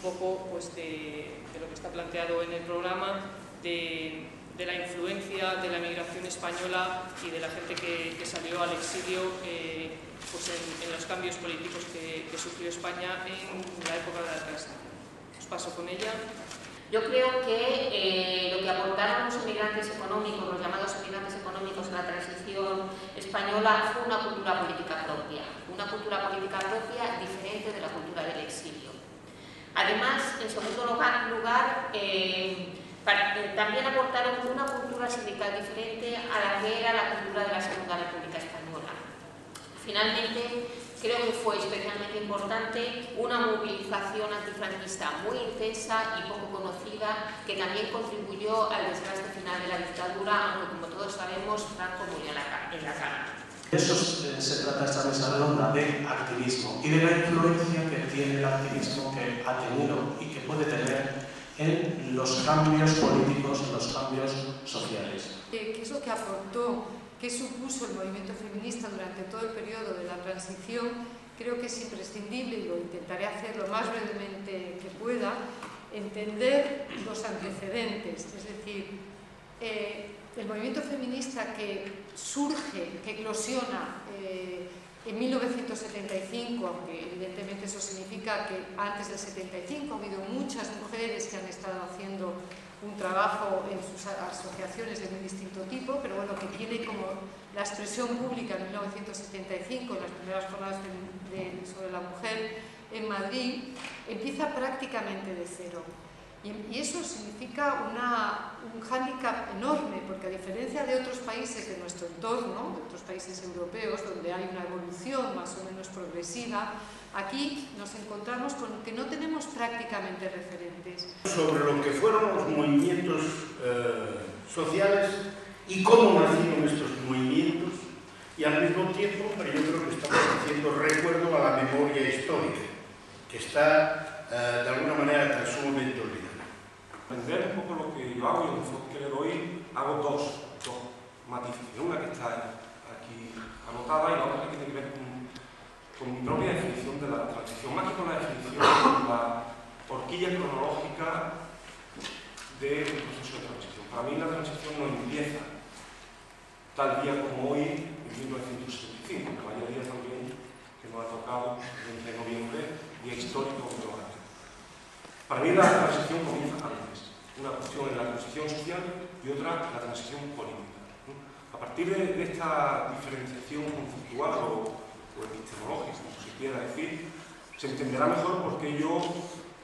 poco pues, de lo que está planteado en el programa, de la influencia de la emigración española y de la gente que salió al exilio pues en los cambios políticos que sufrió España en la época de la transición. Os paso con ella. Yo creo que lo que aportaron los emigrantes económicos, los llamados emigrantes económicos en la transición española, fue una cultura política propia diferente de la cultura del exilio. Además, en segundo lugar, también aportaron una cultura sindical diferente a la que era la cultura de la Segunda República Española. Finalmente, creo que fue especialmente importante una movilización antifranquista muy intensa y poco conocida, que también contribuyó al desgaste final de la dictadura, aunque como todos sabemos, Franco murió en la cama. De eso se trata esta mesa redonda, de activismo y de la influencia que tiene el activismo, que ha tenido y que puede tener en los cambios políticos, en los cambios sociales. ¿Qué es lo que aportó, qué supuso el movimiento feminista durante todo el periodo de la transición? Creo que es imprescindible, y lo intentaré hacer lo más brevemente que pueda, entender los antecedentes, es decir, el movimiento feminista que surge, que eclosiona en 1975, aunque evidentemente eso significa que antes del 75 ha habido muchas mujeres que han estado haciendo un trabajo en sus asociaciones de muy distinto tipo, pero bueno, que tiene como la expresión pública en 1975, en las primeras jornadas sobre la mujer en Madrid, empieza prácticamente de cero. Y eso significa un hándicap enorme, porque a diferencia de otros países de nuestro entorno, de otros países europeos, donde hay una evolución más o menos progresiva, aquí nos encontramos con que no tenemos prácticamente referentes. Sobre lo que fueron los movimientos sociales y cómo nacieron estos movimientos, y al mismo tiempo, pero yo creo que estamos haciendo recuerdo a la memoria histórica, que está de alguna manera tras un momento olvidado. Entender un poco lo que yo hago y el enfoque que le doy, hago dos matices. Una que está aquí anotada y la otra que tiene que ver con mi propia definición de la transición, más que con la definición de la horquilla cronológica del proceso de transición. Para mí la transición no empieza tal día como hoy, en 1975, que vaya día también que nos ha tocado el 20 de noviembre, día histórico que nos ha tocado. Para mí la transición comienza antes. Una cuestión es la transición social y otra la transición política. A partir de esta diferenciación conceptual o epistemológica, como se quiera decir, se entenderá mejor porque yo,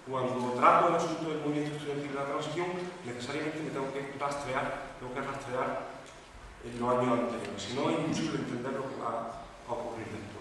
cuando trato el asunto del movimiento estudiantil de la transición, necesariamente me tengo que rastrear en los años anteriores. Si no, es imposible entender lo que va a ocurrir después.